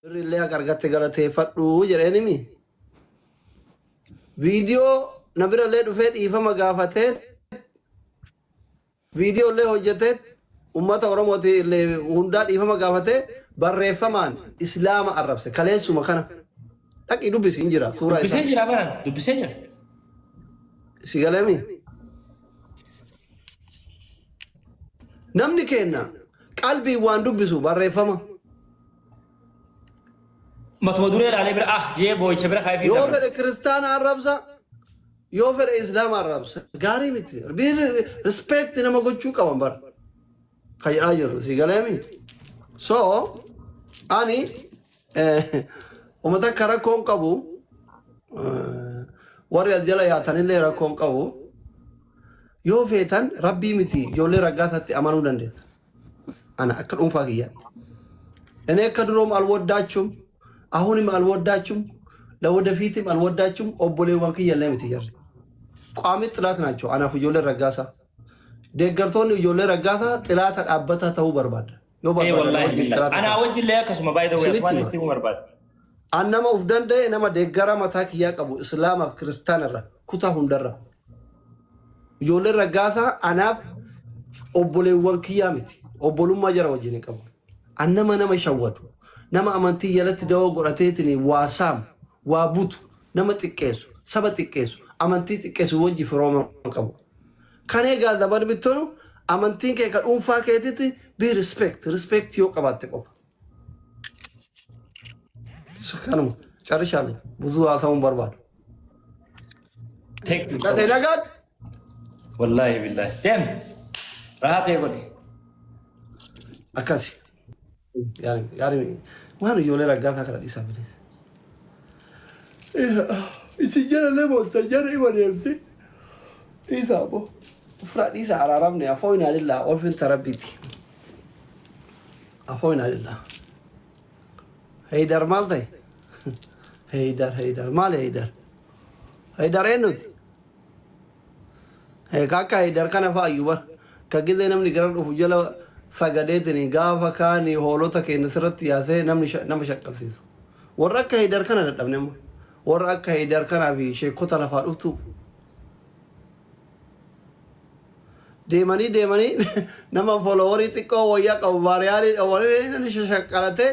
Birrillee argatte galateeffadhu jedheenimi viidiyoo na birallee dhufee dhiifama gaafatee viidiyoo illee hojjetee ummata Oromooti illee hundaa dhiifama gaafatee barreeffamaan islaama arrabse kaleessuma kana dhaqi dubbisi hin jira suuraa isaa dubbisee jira bara dubbisee jira sigalemi namni kenna qalbii waan dubbisu barreeffama matuma duree laalee bira jee boo'icha bira kaayee yoo fedhe kiristaana arrabsa yoo fedhe islaama arrabsa gaarii miti respect nama gochuu qaban bar kajedhaa jiru sigalemi so ani ummata akka rakkoon qabu warri as jala yaatanillee rakkoon qabu yoo feetan rabbii miti ijoollee raggaatatti amanuu dandeetta ana akka dhuunfaa kiyyaatti እኔ ከድሮም አልወዳችሁም አሁንም አልወዳችሁም ለወደፊትም አልወዳችሁም ኦቦሌዋን ከየለም ትየር ቋሚ ጥላት ናቸው አናፍ ጆለ ረጋሳ ደገርቶን ጆለ ረጋሳ ጥላት አባታ ተው በርባድ ዮ በርባድ አና ወጅ ለያ ከስማ ባይደው ያስማን ቲሙ በርባድ አናማ ኡፍደንደ ነማ ደገራ ማታክ ያቀቡ እስላም ክርስቲያን ራ ኩታ ሁንደራ ጆለ ረጋሳ አናፍ ኦቦሌዋን ከያምቲ ኦቦሉማ ጀራ ወጅኔ ቀቡ أنما نما شوّدو نما أمانتي يلت دوا قرأتيتني واسام وابوت نما تكيسو سبا تكيسو أمانتي تكيسو وجي فروما قبو كان يقال دبان بيتونو أمانتي كي كان فاكيتي بي ريسبكت يو قبات تقوف سكانو شارشالي بدو آثام برباد تيك لا نقاد والله بالله دم راحت يقولي أكاسي يعني ما هو يقول لك قاعد هكذا ليس بليس يسجل له متجر يوريمتي إذا أبو فراد إذا على رمني أفوينا لله وفين تربيتي أفوينا لله هيدر مالتي هيدر مال هيدر إنه هي كاكا هيدر كان فايوبر كجذا نمني قرر وفجلا فقديتني قافا كاني هولوتا كي نثرت ياثي نم شكل سيسو ورأك هيدر كان ندبنم ورأك هيدر كان في شيء قتل فاروفتو ديماني نما فولوري تكو وياك أو باريالي أو وريني شكلته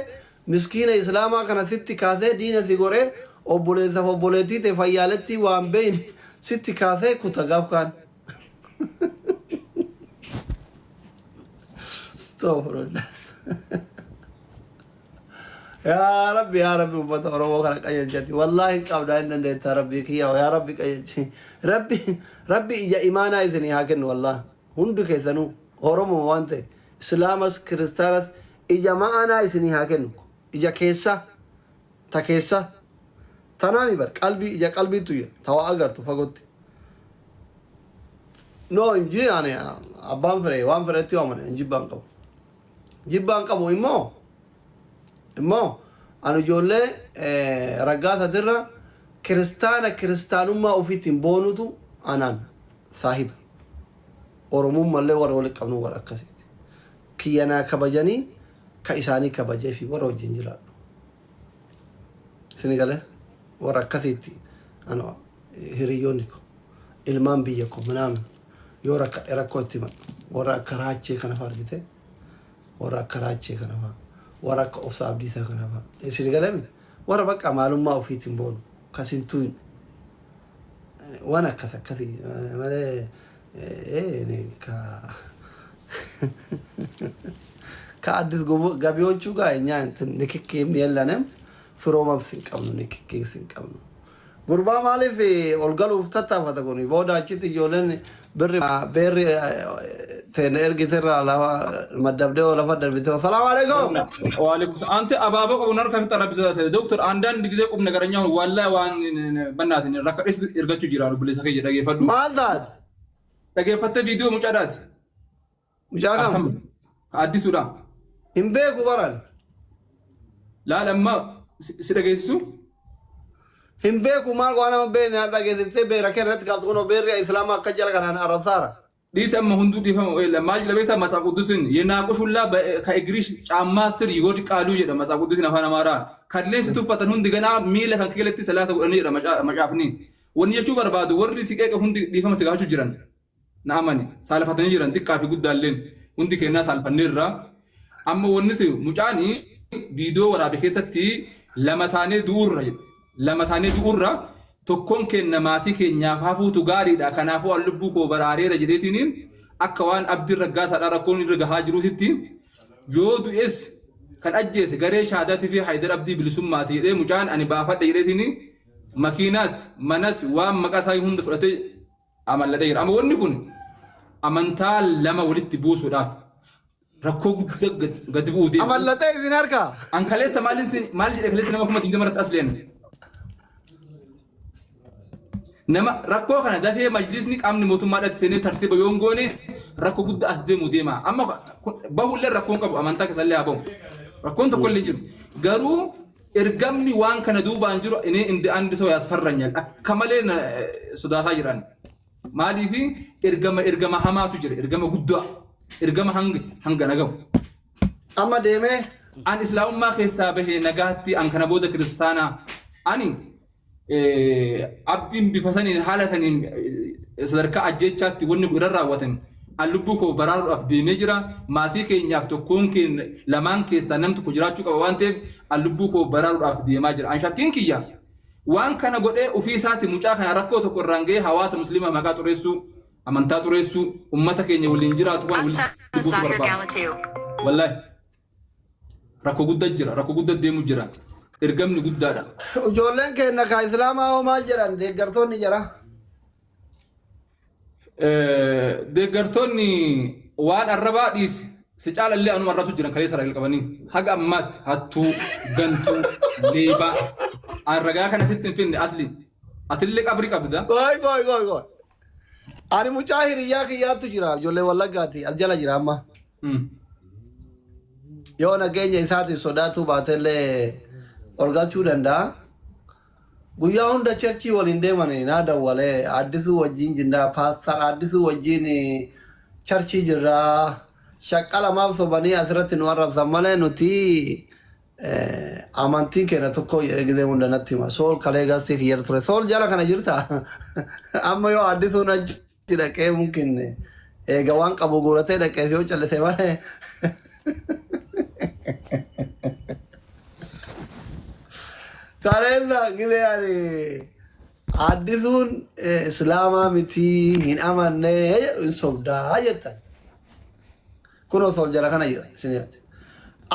مسكين إسلاما كان ستي كاثي دينا ثيغوري أو بوليتا فبوليتي تفايالتي وان بين ستي كاثي كتغاف كان استغفر الله يا ربي أمة أوروبا كانت أيجتي والله قبل أن نديت ربي كيا ويا ربي أيجتي ربي إجا إيمانا إذني هاكن والله هندو كيسنو أوروبا وانته إسلامس كريستانس إجا ما أنا إذني هاكن إجا كيسا تا كيسا تنامي بر قلبي إجا قلبي توي توا أجر تفقد نو إنجي أنا أبان فري وان فري تيو أمانة إنجي بانكو جيبان كابو إمو أنا جولة رجعت ترى كريستانو ما أوفيتين بونوتو أنا صاحب أورموم ملء ورولك كانوا ورا كسيت كي أنا كبجاني كإساني كبجي في ورا جنجلا سنغالة ورا كسيتي أنا هريونيكو إلمان بيجكو منام يورا كراكوتي ما ورا كراچي كنا فارجته ورا كراچي كنفا ورا كأوساب ديسا كنفا يصير كلامي ورا بقى معلوم ما في تيمبون كاسينتوين وانا كذي ماله نكا كأدس غبيون شو قاعد يعني نككيم يلانم فروما بسنكابنو نككي سنكابنو غربا مالي في أولغالو فتاة فتاكوني بودا أشيتي جولن بير تنرجع ترى على مدبده ولا فدر بيته السلام عليكم وعليكم أنت أبابك ونرك في ترابيزة دكتور عندن دقيقة قم نقرنيه ولا وان بناتين ركع إيش يرجع تجيرانو بليس خير دقيقة فدو ما ذات دقيقة فتة فيديو مجرد عادي سودا هم بيكو بران لا لما سيدقيسو هم بيكو مال وانا بين هذا كذا بيرا كانت قالتونو بيري إسلام كجلا كان عرب سارة ليس أما هندو ديفهم إلا ما أجل بيتها مساق قدسين يناقش الله كإجريش عما سر يقول قالوا يدا مساق قدسين أفانا مارا كارلين ستوفة هندي جنا ميل كان كيلتي ثلاثة وأني را مجافني ونيشوا بربادو ورد سكيك هندي ديفهم سكاجو جيران نعماني سالفتني جيران تك كافي قد دالين هندي كنا سالفني را أما ونسي مجاني فيديو ورا بكيستي لما تاني دور tokkon kenna maatii keenyaaf hafuutu gaariidha kanaafuu lubbuu koo baraareera jedheetiniin akka waan abdiin raggaasaadha rakkoon irra gahaa jiruutitti yoo du'es kan ajjeese garee shaadaatii fi haydar abdii bilisummaati jedhee mucaan ani baafadha jedheetiniin makiinaas manas waan maqaa isaa hunda fudhatee amallatee jira. Amma wanni kun amantaa lama walitti buusuudhaaf rakkoo guddaa gadi bu'uu deema. Amallatee isin harkaa? An kaleessa maal jedhee kaleessa nama kuma dinga maratti as leen. Nama rakkoo kana dafee majlisni qaamni mootummaadhaatti seenee tartiiba yoo hin goone rakkoo guddaa as deemu deema. Amma bahullee rakkoon qabu amantaa keessallee haa bahu. Rakkoon tokko illee jiru. Garuu ergamni waan kana duubaan jiru inni indi andi soo yaasfarranyal akka malee sodaataa jiran. Maaliif ergama hamaatu jira ergama guddaa ergama hanga nagahu. Amma deemee an islaamummaa keessaa bahee nagaatti an kana booda kiristaanaa ani abdiin bifa saniin haala saniin sadarkaa ajjechaatti wanni irra raawwatan an lubbuu koo baraaruudhaaf deemee jira maatii keenyaaf tokkoon keenya lamaan keessaa nam tokko jiraachuu qaba waan ta'eef an lubbuu koo baraaruudhaaf deemaa jira an shakkiin kiyya waan kana godhee ofii isaati mucaa kana rakkoo tokko irraan ga'ee hawaasa musliimaa maqaa xureessuu amantaa xureessuu ummata keenya waliin jiraatu waan waliin buusu barbaada wallahi rakkoo guddaa jira rakkoo guddaa deemu jira. Ergamni guddaadha. Ijoolleen keenya ka islaamaa hoo maal jedhan deeggartoonni jira? Deeggartoonni waan arrabaa dhiise si caalallee anuma arrabsu jiran kalee saraa qabanii haga ammaatti hattuu gantuu leebaa an ragaa kana sitti hin finne asli atillee qabri qabda. Goy. Ani mucaa hiriyyaa kiyyaattu jira ijoollee wallaggaati as jala jira amma. Yoo nageenya isaatiin sodaatu baatellee orgachuu danda'a. Guyyaa hunda cherchii waliin deemanii naa dawwalee addisuu wajjin jirra paastar addisuu wajjin cherchii jirra shaqqa lamaaf sobanii asirratti nu arrabsan malee nuti amantiin keenya tokko jedhee gizee hunda natti hima. Sool kalee gaastii kiyya ture. Sool jala kana jirta. Amma yoo addisuun achi dhaqee mungkin eega waan qabu guuratee dhaqeef yoo callise malee. Kaleessa gizee ani addisuun islaamaa miti hin amanne hin sobdaa jettan. Kunoo sool jala kana jira isiniyaati.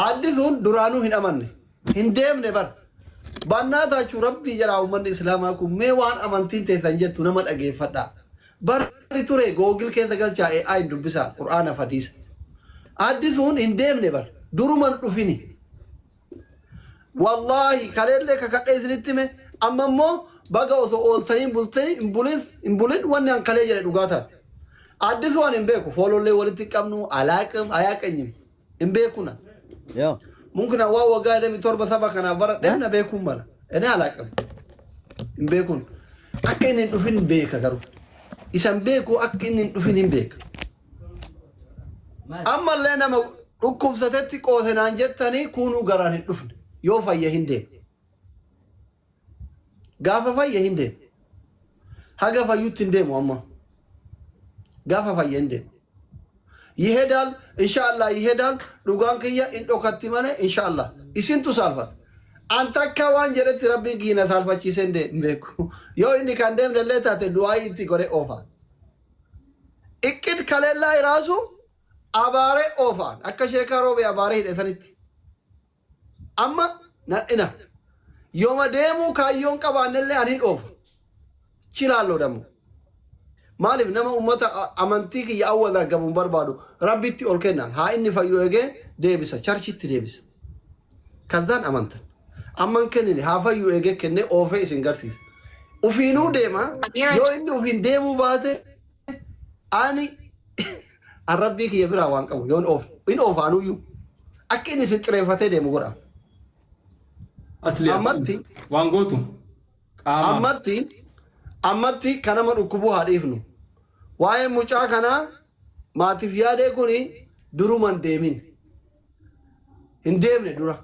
Addisuun duraanuu hin amanne hin deemne bar. Bannaa taachuu rabbii jalaa uummanni islaamaa kun mee waan amantiin teessan jettu nama dhageeffadhaa. Barri ture googil keessa galchaa AI dubbisaa Qur'aana fadiisa. Addisuun hin deemne bar duruman dhufini. Wallahi kaleellee kakadhee isinitti me amma immoo baga osoo ooltanii bultanii hin bulin wanni an kalee jedhe dhugaa taate. Addisuu an hin beeku foolollee walitti qabnu alaaqam ayaaqanyim hin beekuna. Mungkin awwaa waggaa 27 kanaaf bara dheerna beekuun mala. Ene alaaqam hin beekun. Akka inni hin dhufin beeka garuu. Isan beeku akka inni hin dhufin hin beeka. Ammallee nama dhukkubsatetti qoosenaan jettanii kunuu garaan hin dhufne. Yoo fayya hin deemne. Gaafa fayya hin deemne. Haga fayyutti hin deemu amma. Gaafa fayya hin deemne. Yiheedaan inshaallah yiheedaan dhugaan kiyya in dhokatti malee inshaallah isintu saalfata. Anta akka waan jedhetti rabbiin kiina saalfachiisee hin beeku. Yoo inni kan deemnellee taate du'aa itti godhe oofaan. Iqqid kaleellaa iraasu abaaree oofaan akka sheekaa roobee abaaree hidhetanitti. Amma nadhina yooma deemuu kaayyoon qabaannellee aniin oofa chilaaloo dammu maaliif nama ummata amantii kiyya awwadaa gabuun barbaadu rabbitti ol kennaan haa inni fayyoo eegee deebisa charchitti deebisa kazzaan amantan amman kennine haa fayyoo eegee kennee oofee isin garsiisa ufiinuu deema yoo inni ufiin deemuu baate ani an rabbii kiyya biraa waan qabu yoon in oofaanuyyuu akka inni isin xireeffatee deemu godhaa. Ammatti waan gootu ammatti kanama dhukkubuu haa dhiifnu waa'ee mucaa kanaa maatiif yaadee kuni duruman deemin hin deemne dura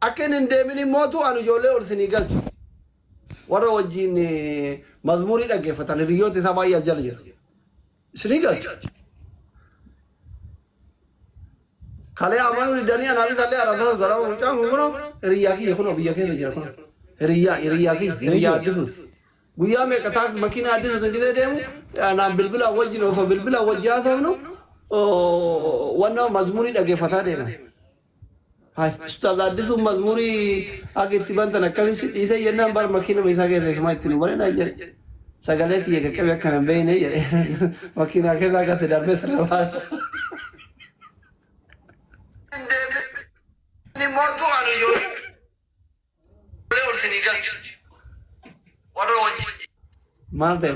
akka hin deemin immootu an ijoollee ol sinii galchu warra wajjin mazmurii dhaggeeffatan hiriyoota isaa baay'ee jala jira sinii galchu kalee amanu danii anaafi kalee arasana zarama mucaan kuno hiriyaa kiyya kuno biyya keessa jira kuno hiriyaa addisuuti guyyaa meeqa taas makiina addisuuti jidee deemu naan bilbila wajjin osoo bilbila wajjii haasofnu wanna mazmurii dhaggeeffataa deema hai ustaaz addisuun mazmurii akka itti bantan akkamitti dhiisee jennaan bar makiina isaa keessa isuma itti nu bareedaa jedhe sagalee kiyya qaqqabe akkana hin beekne jedhe makiinaa keessa akkatti darbee sana baasa. Maal ta'e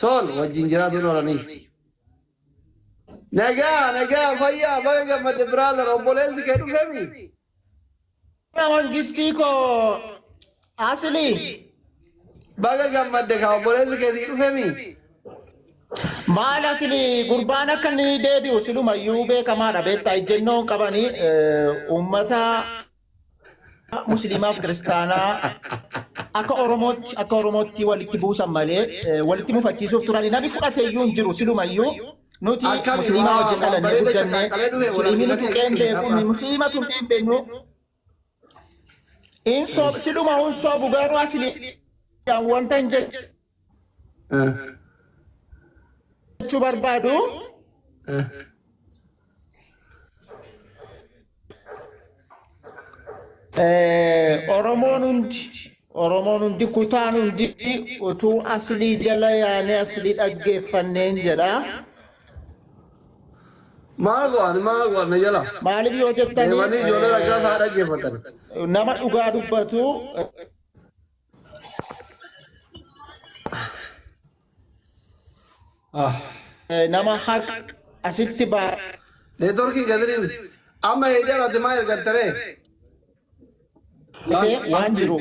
Sol wajjin jiraatu dhoolanii nagaa fayyaa baga gammadde brother obboleessi kee dhufeemi mangistii koo asili baga gammadde ka obboleessi kee dhufeemi maal asili gurbaan akka inni deebi'u silumayyuu beekamaadha beektaa ejjennoon qabanii uummata musliimaaf kiristaanaa akka oromootti walitti buusan malee walitti mufachiisuuf turani namni fudhateeyyuu hin jiru silumayyuu nuti musliimaa wajjin dhalannee guddannee musliimni tuqeen beeku musliima tuqeen beeknu siluma hun soobu garuu asili wanta hin jechuu barbaadu Oromoon hundi kutaan hundi utuu aslii jala yaane aslii dhaggeeffanneen jedha. Maal go'an na jala. Maaliif yoo jettanii deemanii ijoollee ragaa isaa dhaggeeffatan. Nama dhugaa dubbatu nama haq asitti baa. Neetworkii gadiriin amma heedera deemaa ergattaree. waan jiru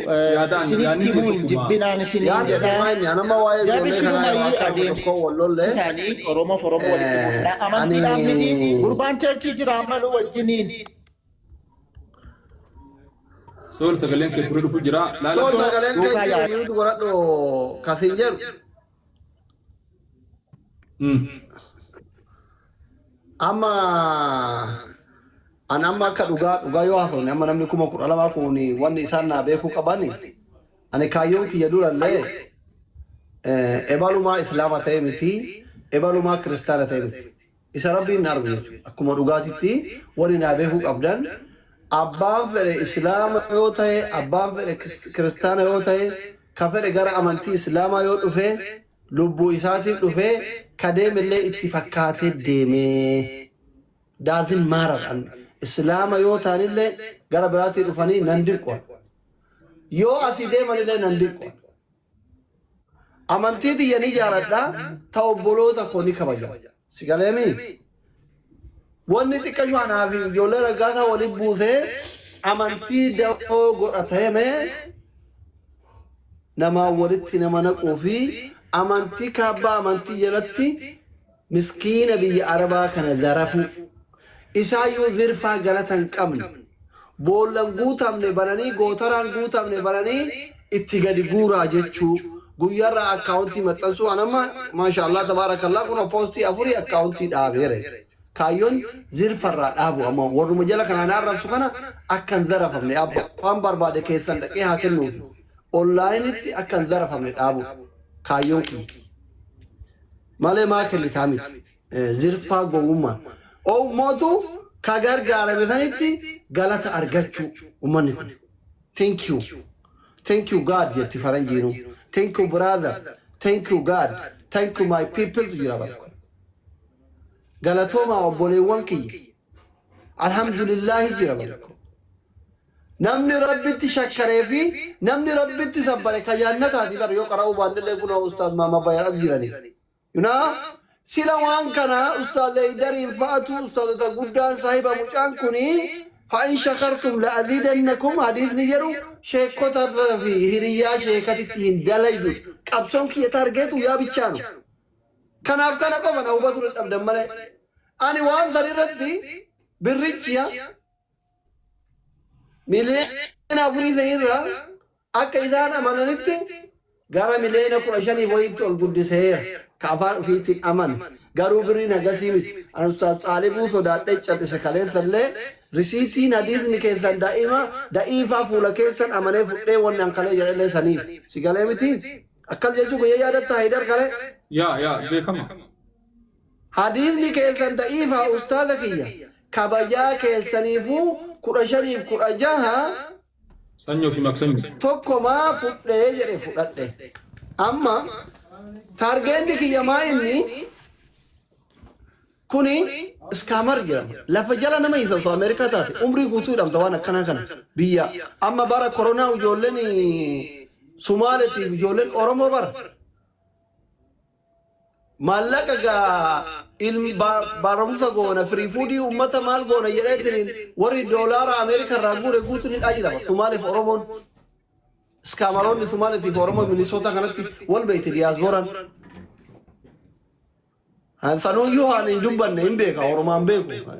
isinitti bu'uun jibbinaan isinii jedha jarri silumayyuu adeemsisaanii Oromoof Oromoo walitti buusudha amantiidhaan miti gurbaan cherchii jira ammaluu wajjiniin Sol sagaleen kee kure dhufu jira Sol sagaleen kee yuutu godhadho kasiin jedhu amma Anama akka dhugaa yoo haasofne amma namni 10,000 kun wanni isaan naa beekuu qabani ani kaayyoon kiyya durallee ebalumaa islaama ta'e miti ebalumaa kiristaana ta'e miti isa rabbiin na argu jechuudha akkuma dhugaatitti wanni naa beekuu qabdan abbaan fedhe islaama yoo ta'e abbaan fedhe kiristaana yoo ta'e ka fedhe gara amantii islaamaa yoo dhufe lubbuu isaatiin dhufe kadeemillee itti fakkaatee deemee daazin maaradhaan Islaama yoo taanillee gara biraatii dhufanii nan dirqoon yoo asii deemanillee nan dirqoon amantii tiyyanii jaaladhaa ta obboloota koo ni kabaja sigaleemii wanni xiqqashu anaafi ijoollee raggaataa waliin buusee amantii da'oo godhateemee namaa walitti nama naquu fi amantii kaabbaa amantii jalatti miskiina biyya arabaa kana zarafu Isaayyuu zirfaa galatan qabne boollan guutamne bananii gootaraan guutamne bananii itti gadi guuraa jechuu guyyaarraa akkaawuntii maxxansuu anamma maashaallah tabaarakallah kun poostii afurii akkaawuntii dhaabeere kaayyoon zirfarraa dhaabu amma warruma jala kanaan arrabsu kana akkan zarafamne waan barbaade keessan dhaqee haa kennuufi onlaayinitti akkan zarafamne dhaabu kaayyoon kun malee maa kennitaa miti zirfaa gowwummaan mootu ka gargaarame sanitti galata argachuu ummanni kun thank you God jetti faranjiinu thank you brother thank you God thank you my people tu jira barko galatooma obboleewwan kiyya alhamdulillah jira barko namni rabbitti shakkaree fi namni rabbitti sabbare ka jannataati bar yoo qara'u baanillee kun ustaaz mama bayan jirani sila waan kana ustaaz Leydariin fa'atu ustaazota guddaan saahiba mucaan kuni فإن شكرتم لأزيدنكم حديث نجرو شيكوتا في هريا شيكاتي دلائل قبسون كي تارجتو يا بيتشانو كان أبكنا كمان أو بدر الأبدان ملأ أنا وان ضريرتي بالريتشيا ملين أبوري ذيرا أكيدانا منانيتي غارا ملين أكو عشاني ويبتو القدسير كافار في أمان غارو برينا قسيمت أنا أستاذ طالبو صدات تجد سكالين ثلي رسيتي ناديث نكيسان دائفا فولا كيسان أماني فوتي وننقلي جرالي سنيف سيقالي متين أكل جيجو بيا يادتا هيدر كالي يا بيكما حديث نكيسان دائفا أستاذ كيا كبايا كيسانيفو كرشانيف كرجاها سنيو في مكسنيو توكو ما فوتي جري فوتي أما تارجين دي كيا ما إني كوني اسكامر جرام لفجلا نما يثو امريكا تاتي عمري غوتو دام دوانا كنا بيا اما بارا كورونا وجولني سومالتي وجولن اورومو بار مالكا علم بارمسا غونا فري فودي امتا مال غونا يريتين وري دولار امريكا راغور غوتو ني اجدا سومالي اورومو اسكامرون سومالتي اورومو مينيسوتا كانت والبيت دياسبورا سنو يوهان جنبان نيمبيكا ورمان بيكو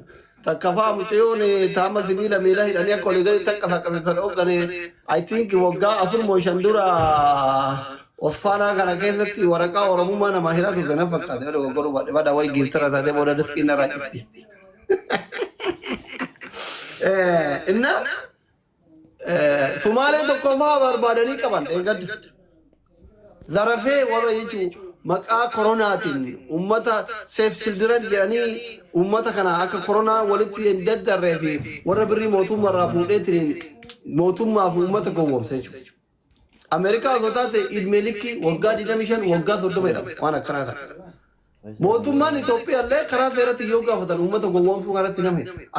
تكفا مچيوني تاما سبيلا ميلا هيرانيا كوليغري تكفا كمثلو كني I think وقا أفر موشندورا وصفانا كان كيستي ورقا ورموما نماهرا سوزنا فكا دي ولو قروا بعد واي جيفترا تاتي مودا دسكينا راجتي إننا سومالي تكفا بربادني كمان إنقاد ظرفي ورا يجو مقا كوروناتين امتا سيف سيلدرن يعني امتا كان اكا كورونا ولتي انددر في ورا بري موتوم مرا فوديتين موتوم ما امتا كوم سيجو امريكا زوتات ادملكي وغا ديناميشن وغا سودميرا وانا كراكا موتوم مان اثيوبيا له كرا فيرت يوغا فتن امتا كوم سو كرا تينامي